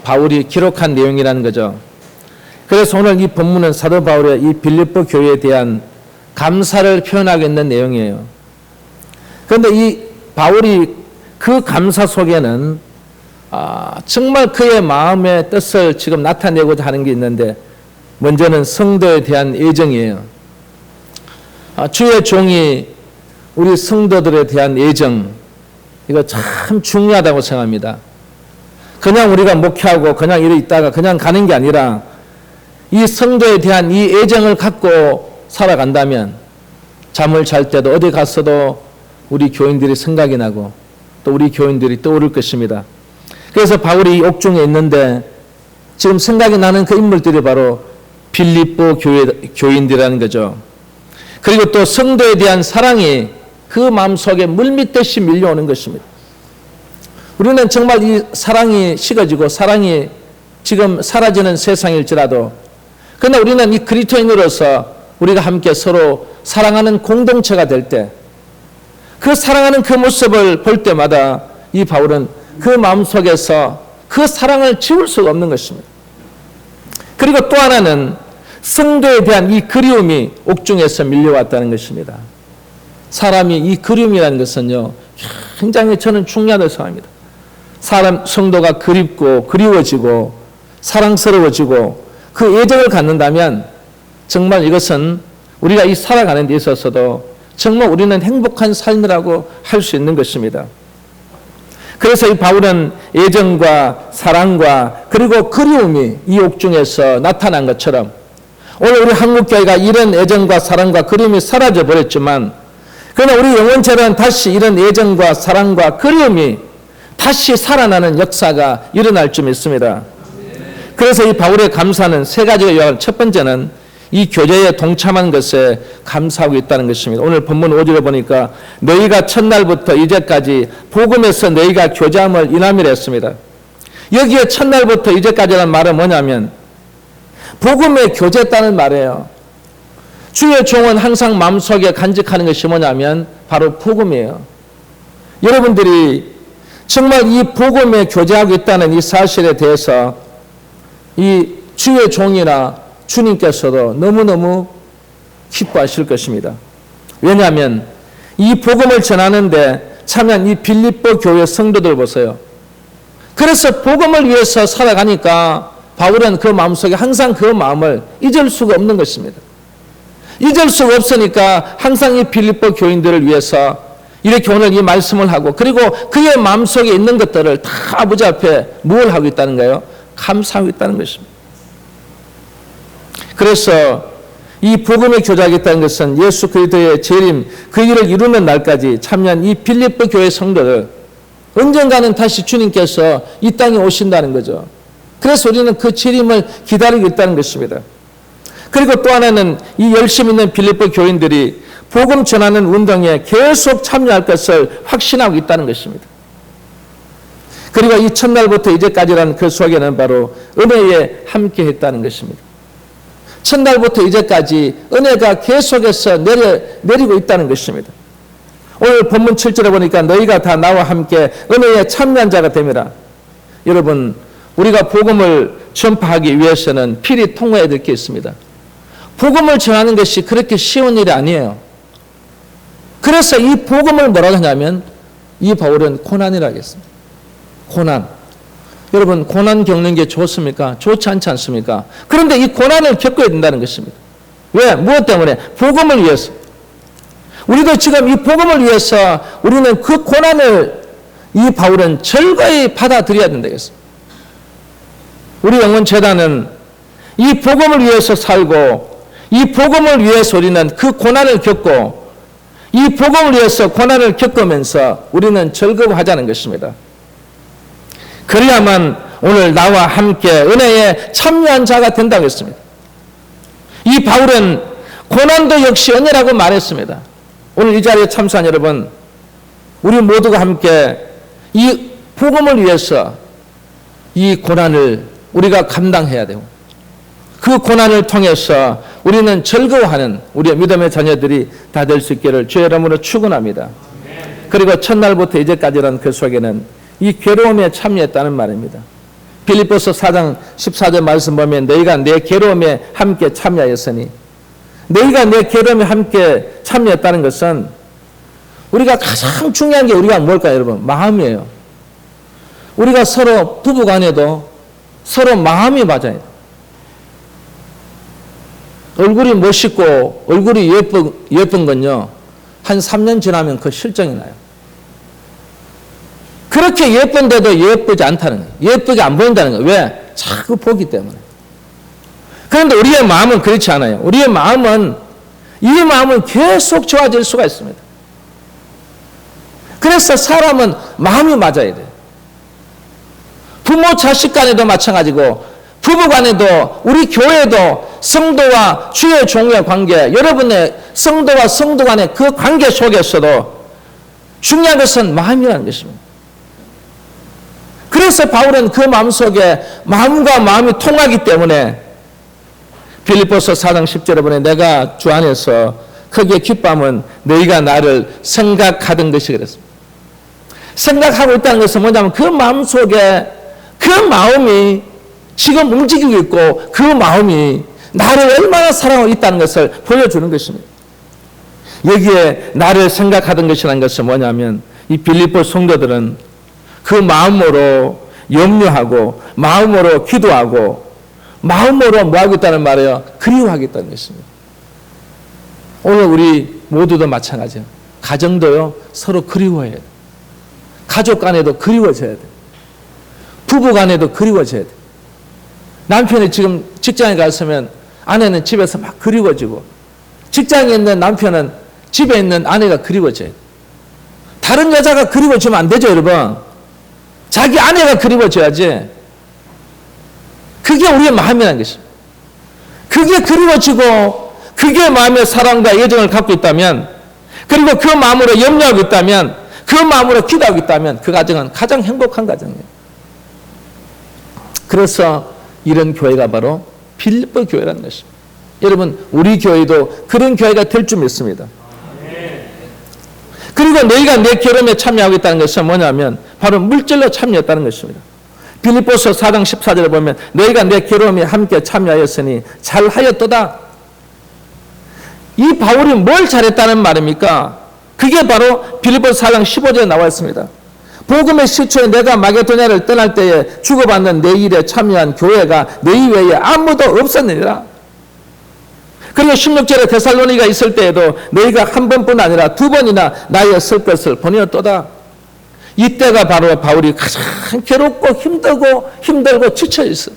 바울이 기록한 내용이라는 거죠. 그래서 오늘 이 본문은 사도 바울의 이 빌립보 교회에 대한 감사를 표현하고 있는 내용이에요. 그런데 이 바울이 그 감사 속에는 정말 그의 마음의 뜻을 지금 나타내고자 하는 게 있는데, 먼저는 성도에 대한 애정이에요. 주의 종이 우리 성도들에 대한 애정, 이거 참 중요하다고 생각합니다. 그냥 우리가 목회하고 그냥 이래 있다가 그냥 가는 게 아니라 이 성도에 대한 이 애정을 갖고 살아간다면 잠을 잘 때도 어디 갔어도 우리 교인들이 생각이 나고 또 우리 교인들이 떠오를 것입니다. 그래서 바울이 이 옥중에 있는데 지금 생각이 나는 그 인물들이 바로 빌립보 교인들이라는 거죠. 그리고 또 성도에 대한 사랑이 그 마음속에 물밀듯이 밀려오는 것입니다. 우리는 정말 이 사랑이 식어지고 사랑이 지금 사라지는 세상일지라도, 그러나 우리는 이 그리스도인으로서 우리가 함께 서로 사랑하는 공동체가 될 때, 그 사랑하는 그 모습을 볼 때마다 이 바울은 그 마음속에서 그 사랑을 지울 수가 없는 것입니다. 그리고 또 하나는 성도에 대한 이 그리움이 옥중에서 밀려왔다는 것입니다. 사람이 이 그리움이라는 것은요, 굉장히 저는 중요하다고 생각합니다. 성도가 그립고 그리워지고 사랑스러워지고 그 애정을 갖는다면 정말 이것은 우리가 이 살아가는 데 있어서도 정말 우리는 행복한 삶이라고 할 수 있는 것입니다. 그래서 이 바울은 애정과 사랑과 그리고 그리움이 이 옥중에서 나타난 것처럼, 오늘 우리 한국교회가 이런 애정과 사랑과 그리움이 사라져 버렸지만, 그러나 우리 영혼체는 다시 이런 애정과 사랑과 그리움이 다시 살아나는 역사가 일어날 줄 믿습니다. 그래서 이 바울의 감사는 세 가지가 요한, 첫 번째는 이 교제에 동참한 것에 감사하고 있다는 것입니다. 오늘 본문 5절에 보니까 너희가 첫날부터 이제까지 복음에서 너희가 교제함을 인함이라 했습니다. 여기에 첫날부터 이제까지라는 말은 뭐냐면 복음에 교제했다는 말이에요. 주의 종은 항상 마음속에 간직하는 것이 뭐냐면 바로 복음이에요. 여러분들이 정말 이 복음에 교제하고 있다는 이 사실에 대해서 이 주의 종이나 주님께서도 너무너무 기뻐하실 것입니다. 왜냐하면 이 복음을 전하는데 참여한 이 빌립보 교회 성도들 보세요. 그래서 복음을 위해서 살아가니까 바울은 그 마음속에 항상 그 마음을 잊을 수가 없는 것입니다. 잊을 수가 없으니까 항상 이 빌립보 교인들을 위해서 이렇게 오늘 이 말씀을 하고, 그리고 그의 마음속에 있는 것들을 다 아버지 앞에 뭘 하고 있다는 거예요? 감사하고 있다는 것입니다. 그래서 이 복음에 교제하겠다는 것은 예수 그리스도의 재림, 그 일을 이루는 날까지 참여한 이 빌립보 교회 성도들, 언젠가는 다시 주님께서 이 땅에 오신다는 거죠. 그래서 우리는 그 재림을 기다리고 있다는 것입니다. 그리고 또 하나는 이 열심 있는 빌립보 교인들이 복음 전하는 운동에 계속 참여할 것을 확신하고 있다는 것입니다. 그리고 이 첫날부터 이제까지라는 그 속에는 바로 은혜에 함께 했다는 것입니다. 첫날부터 이제까지 은혜가 계속해서 내리고 있다는 것입니다. 오늘 본문 7절에 보니까 너희가 다 나와 함께 은혜에 참여한 자가 됨이라. 여러분, 우리가 복음을 전파하기 위해서는 필히 통과해야 될 게 있습니다. 복음을 전하는 것이 그렇게 쉬운 일이 아니에요. 그래서 이 복음을 뭐라고 하냐면 이 바울은 고난이라고 했습니다. 고난. 여러분, 고난 겪는 게 좋습니까? 좋지 않지 않습니까? 그런데 이 고난을 겪어야 된다는 것입니다. 왜? 무엇 때문에? 복음을 위해서. 우리도 지금 이 복음을 위해서 우리는 그 고난을 이 바울은 즐거이 받아들여야 된다겠습니다. 우리 영혼재단은 이 복음을 위해서 살고 이 복음을 위해서 우리는 그 고난을 겪고 이 복음을 위해서 고난을 겪으면서 우리는 즐거워하자는 것입니다. 그래야만 오늘 나와 함께 은혜에 참여한 자가 된다고 했습니다. 이 바울은 고난도 역시 은혜라고 말했습니다. 오늘 이 자리에 참석한 여러분, 우리 모두가 함께 이 복음을 위해서 이 고난을 우리가 감당해야 되고 그 고난을 통해서 우리는 즐거워하는 우리의 믿음의 자녀들이 다 될 수 있기를 주의 이름으로 축원합니다. 그리고 첫날부터 이제까지라는 그 속에는 이 괴로움에 참여했다는 말입니다. 빌립보서 4장 14절 말씀 보면 너희가 내 괴로움에 함께 참여하였으니, 너희가 내 괴로움에 함께 참여했다는 것은 우리가 가장 중요한 게 우리가 뭘까요, 여러분? 마음이에요. 우리가 서로 부부간에도 서로 마음이 맞아야 돼요. 얼굴이 멋있고 얼굴이 예쁜 건요, 한 3년 지나면 그 실정이 나요. 그렇게 예쁜데도 예쁘지 않다는 거예요. 예쁘게 안 보인다는 거예요. 왜? 자꾸 보기 때문에. 그런데 우리의 마음은 그렇지 않아요. 우리의 마음은, 이 마음은 계속 좋아질 수가 있습니다. 그래서 사람은 마음이 맞아야 돼요. 부모 자식 간에도 마찬가지고, 부부 간에도, 우리 교회도 성도와 주의 종의 관계, 여러분의 성도와 성도 간의 그 관계 속에서도 중요한 것은 마음이라는 것입니다. 그래서 바울은 그 마음속에 마음과 마음이 통하기 때문에 빌립보서 4장 10절에 보면 내가 주 안에서 크게 기뻐함은 너희가 나를 생각하던 것이 그랬습니다. 생각하고 있다는 것은 뭐냐면 그 마음속에 그 마음이 지금 움직이고 있고 그 마음이 나를 얼마나 사랑하고 있다는 것을 보여주는 것입니다. 여기에 나를 생각하던 것이라는 것은 뭐냐면 이 빌립보 성도들은 그 마음으로 염려하고 마음으로 기도하고 마음으로 뭐 하고 있다는 말이에요? 그리워하겠다는 것입니다. 오늘 우리 모두도 마찬가지예요. 가정도요, 서로 그리워해야 돼요. 가족 간에도 그리워져야 돼요. 부부 간에도 그리워져야 돼요. 남편이 지금 직장에 갔으면 아내는 집에서 막 그리워지고, 직장에 있는 남편은 집에 있는 아내가 그리워져야 돼요. 다른 여자가 그리워지면 안 되죠, 여러분. 자기 아내가 그리워져야지. 그게 우리의 마음이라는 것입니다. 그게 그리워지고 그게 마음의 사랑과 애정을 갖고 있다면, 그리고 그 마음으로 염려하고 있다면, 그 마음으로 기도하고 있다면 그 가정은 가장 행복한 가정이에요. 그래서 이런 교회가 바로 빌립보 교회라는 것입니다. 여러분, 우리 교회도 그런 교회가 될 줄 믿습니다. 그리고 너희가 내 결혼에 참여하고 있다는 것은 뭐냐면 바로 물질로 참여했다는 것입니다. 빌립보서 4장 14절에 보면 너희가 내 결혼에 함께 참여하였으니 잘하였도다. 이 바울이 뭘 잘했다는 말입니까? 그게 바로 빌립보서 4장 15절에 나와 있습니다. 복음의 시초에 내가 마게도냐를 떠날 때에 주고받는 내 일에 참여한 교회가 너희 외에 아무도 없었느니라. 그리고 16절에 데살로니가 있을 때에도 너희가 한 번뿐 아니라 두 번이나 나의 쓸 것을 보내었도다. 이때가 바로 바울이 가장 괴롭고 힘들고 지쳐있어.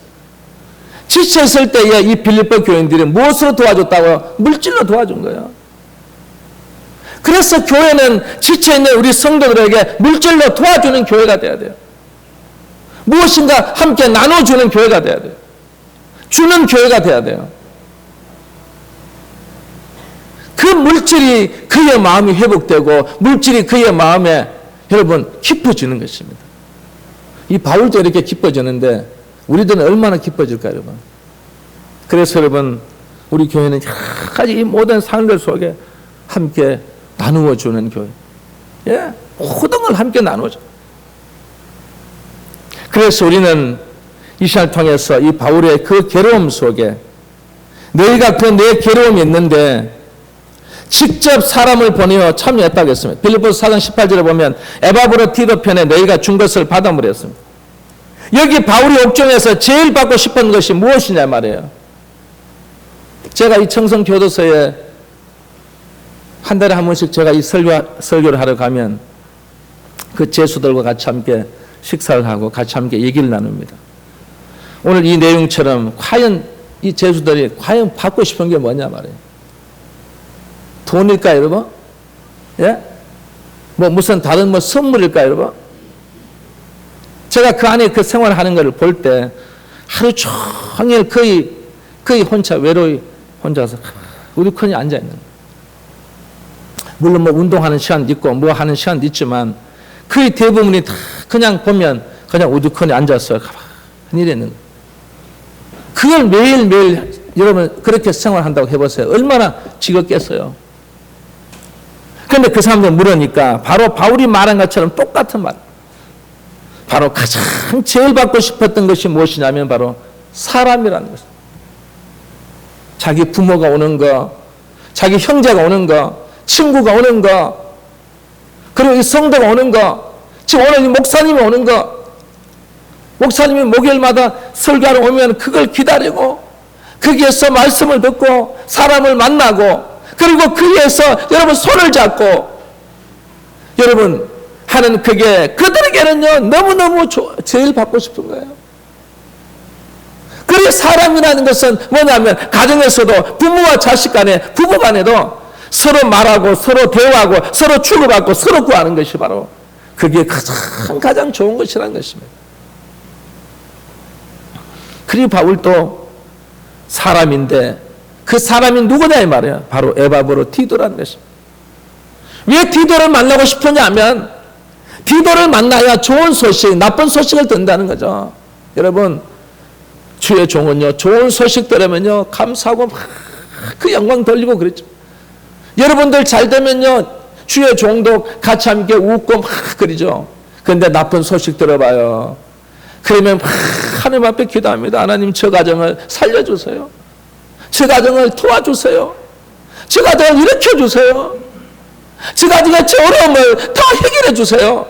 지쳐있을 때에 이 빌립보 교인들이 무엇으로 도와줬다고? 물질로 도와준 거예요. 그래서 교회는 지쳐있는 우리 성도들에게 물질로 도와주는 교회가 돼야 돼요. 무엇인가 함께 나눠주는 교회가 돼야 돼요. 주는 교회가 돼야 돼요. 그 물질이 그의 마음이 회복되고 물질이 그의 마음에 여러분 깊어지는 것입니다. 이 바울도 이렇게 깊어지는데 우리들은 얼마나 깊어질까요, 여러분? 그래서 여러분, 우리 교회는 여러 가지 이 모든 상들 속에 함께 나누어 주는 교회. 예, 모든 걸 함께 나누어줘. 그래서 우리는 이 시간을 통해서 이 바울의 그 괴로움 속에 너희가 그 내 괴로움이 있는데 직접 사람을 보내어 참여했다고 했습니다. 빌립보서 4장 18절에 보면 에바브로 디도 편에 너희가 준 것을 받아물어 했습니다. 여기 바울이 옥중에서 제일 받고 싶은 것이 무엇이냐 말이에요. 제가 이 청성교도소에 한 달에 한 번씩 제가 이 설교를 하러 가면 그 제수들과 같이 함께 식사를 하고 같이 함께 얘기를 나눕니다. 오늘 이 내용처럼 과연 이 제수들이 과연 받고 싶은 게 뭐냐 말이에요. 돈일까 여러분? 예? 뭐 무슨 다른 뭐 선물일까 여러분? 제가 그 안에 그 생활하는 것을 볼 때 하루 종일 거의 혼자 외로이 혼자서 우두커니 앉아 있는 거예요. 물론 뭐 운동하는 시간도 있고 뭐 하는 시간도 있지만 거의 대부분이 다 그냥 보면 그냥 우두커니 앉아서 가만히 있는 거예요. 그걸 매일매일 여러분 그렇게 생활한다고 해보세요. 얼마나 지겹겠어요. 그런데 그 사람들 물으니까 바로 바울이 말한 것처럼 똑같은 말. 바로 가장 제일 받고 싶었던 것이 무엇이냐면 바로 사람이라는 것입니다. 자기 부모가 오는 거, 자기 형제가 오는 거, 친구가 오는 거, 그리고 이 성도가 오는 거, 지금 오늘 이 목사님이 오는 거, 목사님이 목요일마다 설교하러 오면 그걸 기다리고 거기에서 말씀을 듣고 사람을 만나고 그리고 거기에서 여러분 손을 잡고 여러분 하는 그게 그들에게는요 너무너무 제일 받고 싶은 거예요. 그리고 사람이라는 것은 뭐냐면 가정에서도 부모와 자식 간에 부부 간에도 서로 말하고 서로 대화하고 서로 주고받고 서로 구하는 것이 바로 그게 가장 좋은 것이라는 것입니다. 그리고 바울도 사람인데 그 사람이 누구냐 이 말이에요. 바로 에바브로 디도라는 것입니다. 왜 디도를 만나고 싶으냐 하면 디도를 만나야 좋은 소식, 나쁜 소식을 듣는다는 거죠. 여러분 주의 종은요 좋은 소식 들으면요 감사하고 막 그 영광 돌리고 그랬죠. 여러분들 잘 되면요 주의 종도 같이 함께 웃고 막 그러죠. 그런데 나쁜 소식 들어봐요. 그러면 막 하나님 앞에 기도합니다. 하나님 저 가정을 살려주세요. 저 가정을 도와주세요. 저 가정을 일으켜주세요. 저 가정의 저 어려움을 다 해결해 주세요.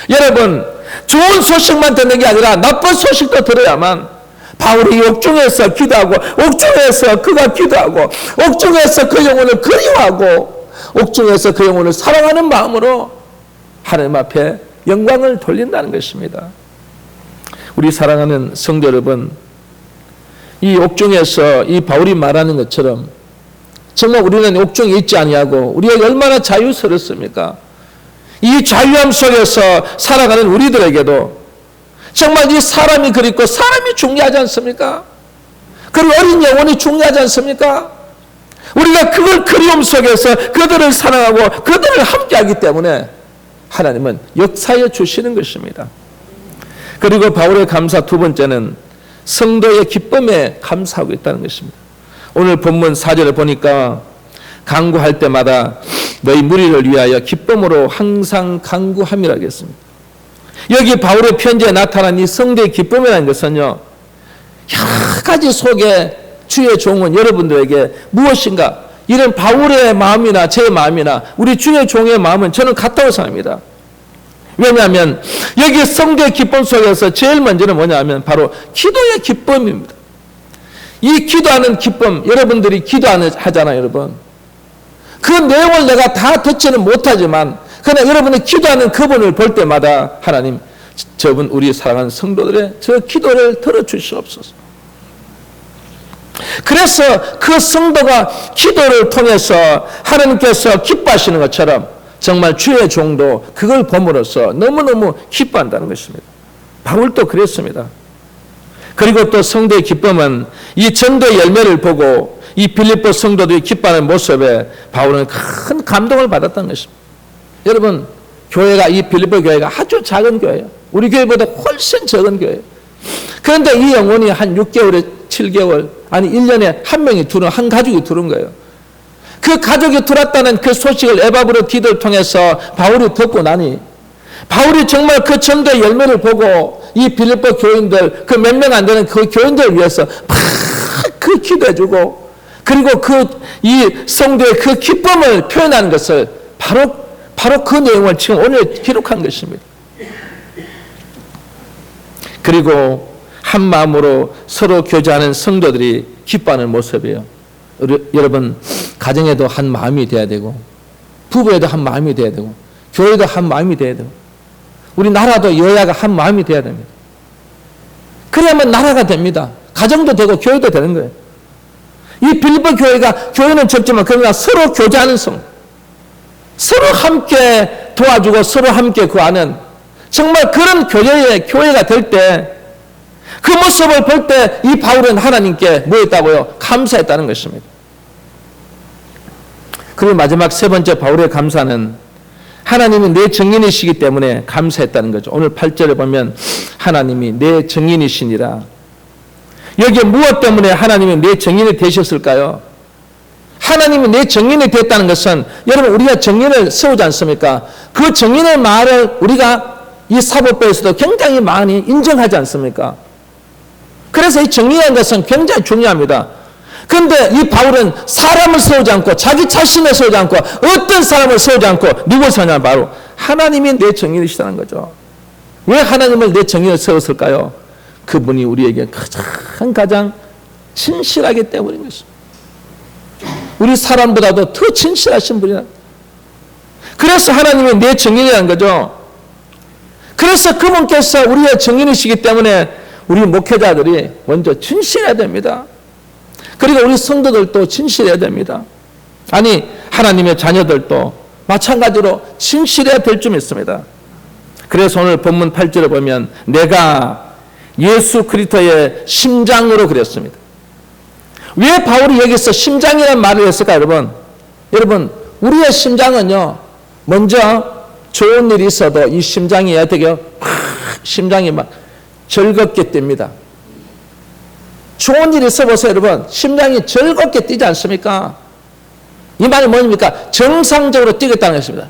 여러분 좋은 소식만 듣는 게 아니라 나쁜 소식도 들어야만 바울이 옥중에서 기도하고 옥중에서 그가 기도하고 옥중에서 그 영혼을 그리워하고 옥중에서 그 영혼을 사랑하는 마음으로 하나님 앞에 영광을 돌린다는 것입니다. 우리 사랑하는 성도 여러분, 이 옥중에서 이 바울이 말하는 것처럼 정말 우리는 옥중에 있지 아니하고 우리가 얼마나 자유스럽습니까? 이 자유함 속에서 살아가는 우리들에게도 정말 이 사람이 그립고 사람이 중요하지 않습니까? 그리고 어린 영혼이 중요하지 않습니까? 우리가 그걸 그리움 속에서 그들을 사랑하고 그들을 함께하기 때문에 하나님은 역사해 주시는 것입니다. 그리고 바울의 감사 두 번째는 성도의 기쁨에 감사하고 있다는 것입니다. 오늘 본문 4절을 보니까 간구할 때마다 너희 무리를 위하여 기쁨으로 항상 간구함이라 하겠습니다. 여기 바울의 편지에 나타난 이 성도의 기쁨이라는 것은요 여러 가지 속에 주의 종은 여러분들에게 무엇인가 이런 바울의 마음이나 제 마음이나 우리 주의 종의 마음은 저는 같다고 생각합니다. 왜냐하면 여기 성도의 기쁨 속에서 제일 먼저는 뭐냐면 바로 기도의 기쁨입니다. 이 기도하는 기쁨, 여러분들이 기도하잖아요, 여러분. 그 내용을 내가 다 듣지는 못하지만 그러나 여러분이 기도하는 그분을 볼 때마다 하나님, 저분 우리 사랑하는 성도들의 저 기도를 들어주시옵소서. 그래서 그 성도가 기도를 통해서 하나님께서 기뻐하시는 것처럼 정말 주의 종도 그걸 봄으로써 너무너무 기뻐한다는 것입니다. 바울도 그랬습니다. 그리고 또 성도의 기쁨은 이 전도의 열매를 보고 이 빌립보 성도들이 기뻐하는 모습에 바울은 큰 감동을 받았다는 것입니다. 여러분, 교회가 이 빌립보 교회가 아주 작은 교회예요. 우리 교회보다 훨씬 적은 교회예요. 그런데 이 영혼이 한 6개월에 7개월 아니 1년에 한 명이 들어온 한 가족이 들어온 거예요. 그 가족이 들어왔다는 그 소식을 에바브로 디도를 통해서 바울이 듣고 나니 바울이 정말 그 전도의 열매를 보고 이 빌립보 교인들 그 몇 명 안 되는 그 교인들을 위해서 막 그 기도해주고 그리고 이 성도의 그 기쁨을 표현하는 것을 바로 그 내용을 지금 오늘 기록한 것입니다. 그리고 한 마음으로 서로 교제하는 성도들이 기뻐하는 모습이에요. 여러분 가정에도 한 마음이 돼야 되고 부부에도 한 마음이 돼야 되고 교회도 한 마음이 돼야 되고 우리 나라도 여야가 한 마음이 돼야 됩니다. 그래야만 나라가 됩니다. 가정도 되고 교회도 되는 거예요. 이 빌립보 교회가 교회는 적지만 그러나 서로 교제하는 성, 서로 함께 도와주고 서로 함께 구하는 정말 그런 교회가 될 때 그 모습을 볼 때 이 바울은 하나님께 뭐 했다고요? 감사했다는 것입니다. 그리고 마지막 세 번째 바울의 감사는 하나님이 내 증인이시기 때문에 감사했다는 거죠. 오늘 8절에 보면 하나님이 내 증인이시니라. 여기에 무엇 때문에 하나님이 내 증인이 되셨을까요? 하나님이 내 증인이 됐다는 것은 여러분 우리가 증인을 세우지 않습니까? 그 증인의 말을 우리가 이 사법부에서도 굉장히 많이 인정하지 않습니까? 그래서 이 정의라는 것은 굉장히 중요합니다. 그런데 이 바울은 사람을 세우지 않고 자기 자신을 세우지 않고 어떤 사람을 세우지 않고 누굴 세우냐? 바로 하나님이 내 정의이시다는 거죠. 왜 하나님을 내 정의를 세웠을까요? 그분이 우리에게 가장 진실하기 때문인 것입니다. 우리 사람보다도 더 진실하신 분이라. 그래서 하나님이 내 정인이라는 거죠. 그래서 그분께서 우리의 정인이시기 때문에 우리 목회자들이 먼저 진실해야 됩니다. 그리고 우리 성도들도 진실해야 됩니다. 아니, 하나님의 자녀들도 마찬가지로 진실해야 될 줄 믿습니다. 그래서 오늘 본문 8절을 보면 내가 예수 그리스도의 심장으로 그랬습니다. 왜 바울이 여기서 심장이라는 말을 했을까요, 여러분? 여러분, 우리의 심장은요, 먼저 좋은 일이 있어도 이 심장이 되게 심장이 막 즐겁게 뜁니다. 좋은 일이 있어 보세요, 여러분. 심장이 즐겁게 뛰지 않습니까? 이 말이 뭡니까? 정상적으로 뛰겠다는 것입니다.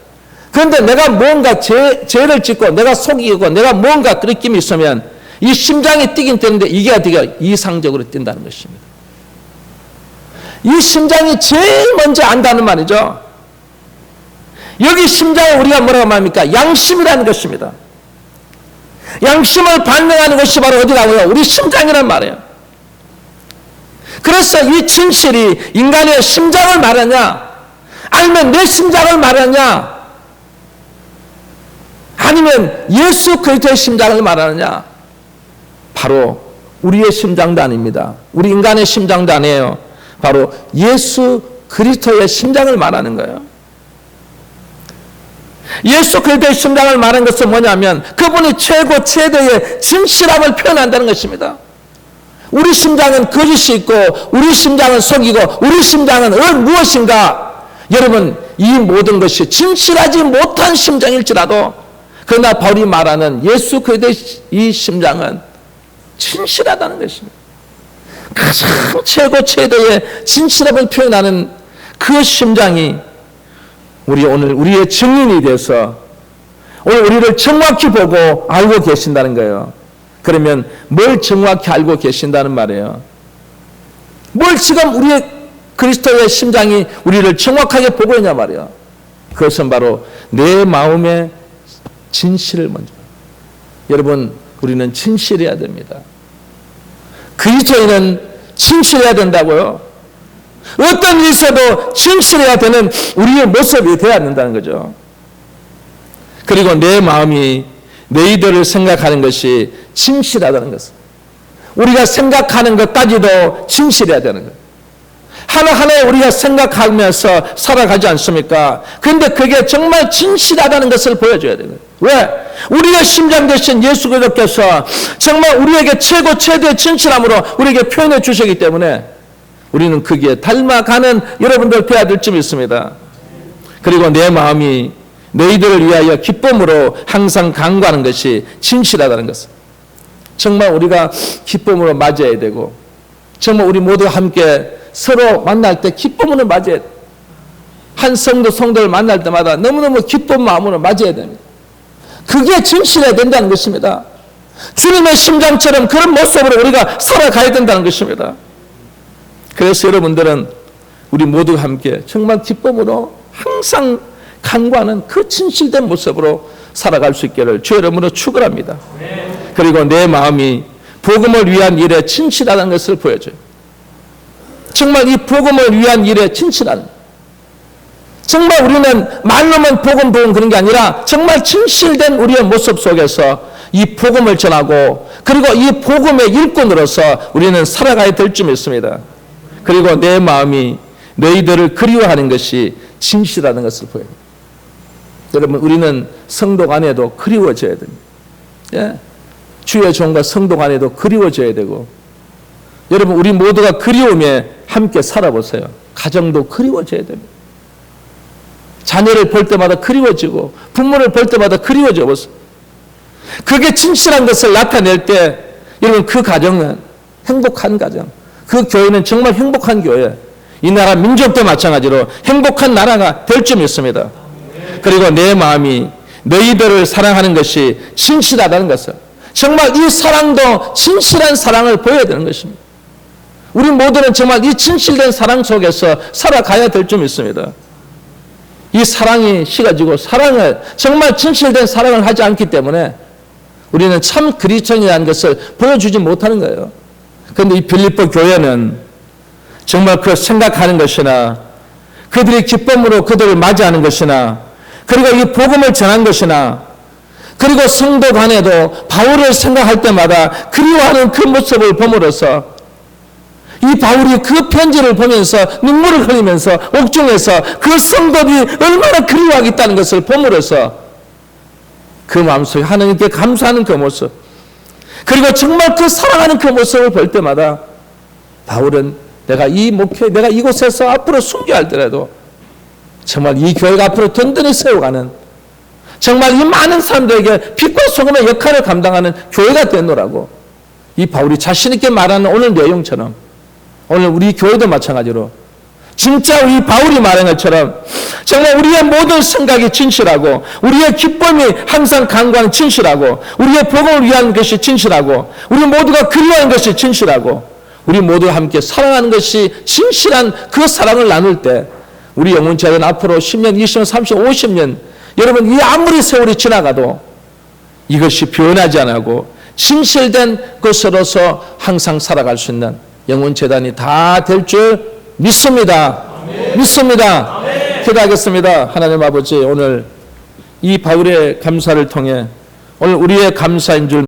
그런데 내가 뭔가 죄를 짓고 내가 속이고 내가 뭔가 느낌이 있으면 이 심장이 뛰긴 뛰는데 이게 되게 이상적으로 뛴다는 것입니다. 이 심장이 제일 먼저 안다는 말이죠. 여기 심장을 우리가 뭐라고 말합니까? 양심이라는 것입니다. 양심을 반영하는 것이 바로 어디라고요? 우리 심장이란 말이에요. 그래서 이 진실이 인간의 심장을 말하냐? 아니면 내 심장을 말하냐? 아니면 예수 그리스도의 심장을 말하느냐? 바로 우리의 심장도 아닙니다. 우리 인간의 심장도 아니에요. 바로 예수 그리스도의 심장을 말하는 거예요. 예수 그리스도의 심장을 말하는 것은 뭐냐면 그분이 최고 최대의 진실함을 표현한다는 것입니다. 우리 심장은 거짓이 있고 우리 심장은 속이고 우리 심장은 무엇인가? 여러분, 이 모든 것이 진실하지 못한 심장일지라도 그러나 바울이 말하는 예수 그리스도의 이 심장은 진실하다는 것입니다. 가장 최고 최대의 진실함을 표현하는 그 심장이 오늘 우리의 증인이 돼서 오늘 우리를 정확히 보고 알고 계신다는 거예요. 그러면 뭘 정확히 알고 계신다는 말이에요? 뭘 지금 우리의 그리스도의 심장이 우리를 정확하게 보고 있냐 말이에요. 그것은 바로 내 마음의 진실을 먼저. 여러분, 우리는 진실해야 됩니다. 그리스도인은 진실해야 된다고요. 어떤 일이 있어도 진실해야 되는 우리의 모습이 되어야 된다는 거죠. 그리고 내 마음이 너희들을 생각하는 것이 진실하다는 것은 우리가 생각하는 것까지도 진실해야 되는 거예요. 하나하나 우리가 생각하면서 살아가지 않습니까? 그런데 그게 정말 진실하다는 것을 보여줘야 돼요. 왜? 우리의 심장 대신 예수 그리스도께서 정말 우리에게 최고 최대의 진실함으로 우리에게 표현해 주시기 때문에 우리는 그게 닮아가는 여러분들 되어야 될 줄 믿습니다. 그리고 내 마음이 너희들을 위하여 기쁨으로 항상 간구하는 것이 진실하다는 것은 정말 우리가 기쁨으로 맞아야 되고 정말 우리 모두 함께 서로 만날 때 기쁨으로 맞아야 돼요. 한 성도를 만날 때마다 너무너무 기쁜 마음으로 맞아야 됩니다. 그게 진실해야 된다는 것입니다. 주님의 심장처럼 그런 모습으로 우리가 살아가야 된다는 것입니다. 그래서 여러분들은 우리 모두 함께 정말 기쁨으로 항상 간구하는 그 진실된 모습으로 살아갈 수 있기를 주 이름으로 축원합니다. 그리고 내 마음이 복음을 위한 일에 진실하다는 것을 보여줘요. 정말 이 복음을 위한 일에 진실한, 정말 우리는 말로만 복음 그런 게 아니라 정말 진실된 우리의 모습 속에서 이 복음을 전하고 그리고 이 복음의 일꾼으로서 우리는 살아가야 될 줄 믿습니다. 그리고 내 마음이 너희들을 그리워하는 것이 진실하다는 것을 보여요. 여러분, 우리는 성도 안에도 그리워져야 됩니다. 예? 주의 종과 성도 안에도 그리워져야 되고, 여러분, 우리 모두가 그리움에 함께 살아보세요. 가정도 그리워져야 됩니다. 자녀를 볼 때마다 그리워지고 부모를 볼 때마다 그리워져 보세요. 그게 진실한 것을 나타낼 때 여러분, 그 가정은 행복한 가정, 그 교회는 정말 행복한 교회, 이 나라 민족도 마찬가지로 행복한 나라가 될 줄 믿습니다. 그리고 내 마음이 너희들을 사랑하는 것이 진실하다는 것을, 정말 이 사랑도 진실한 사랑을 보여야 되는 것입니다. 우리 모두는 정말 이 진실된 사랑 속에서 살아가야 될 줄 믿습니다. 이 사랑이 식어지고 사랑을, 정말 진실된 사랑을 하지 않기 때문에 우리는 참 그리스도인이라는 것을 보여주지 못하는 거예요. 그런데 이 빌립보 교회는 정말 그 생각하는 것이나 그들이 기쁨으로 그들을 맞이하는 것이나 그리고 이 복음을 전한 것이나 그리고 성도 간에도 바울을 생각할 때마다 그리워하는 그 모습을 보므로써 이 바울이 그 편지를 보면서 눈물을 흘리면서 옥중에서 그 성도들이 얼마나 그리워하겠다는 것을 보므로써 그 마음속에 하나님께 감사하는 그 모습, 그리고 정말 그 사랑하는 그 모습을 볼 때마다 바울은 내가 이 목회, 내가 이곳에서 앞으로 순교할더라도 정말 이 교회가 앞으로 든든히 세워가는, 정말 이 많은 사람들에게 빛과 소금의 역할을 감당하는 교회가 되노라고 이 바울이 자신 있게 말하는 오늘 내용처럼 오늘 우리 교회도 마찬가지로 진짜 우리 바울이 말한 것처럼 정말 우리의 모든 생각이 진실하고 우리의 기쁨이 항상 간구하는 진실하고 우리의 복음을 위한 것이 진실하고 우리 모두가 그리워하는 것이 진실하고 우리 모두가 함께 사랑하는 것이 진실한 그 사랑을 나눌 때 우리 영혼체는 앞으로 10년, 20년, 30년, 50년 여러분 이 아무리 세월이 지나가도 이것이 변하지 않고 진실된 것으로서 항상 살아갈 수 있는 영혼재단이 다 될 줄 믿습니다. 아멘. 믿습니다. 기도하겠습니다. 하나님 아버지, 오늘 이 바울의 감사를 통해 오늘 우리의 감사인 줄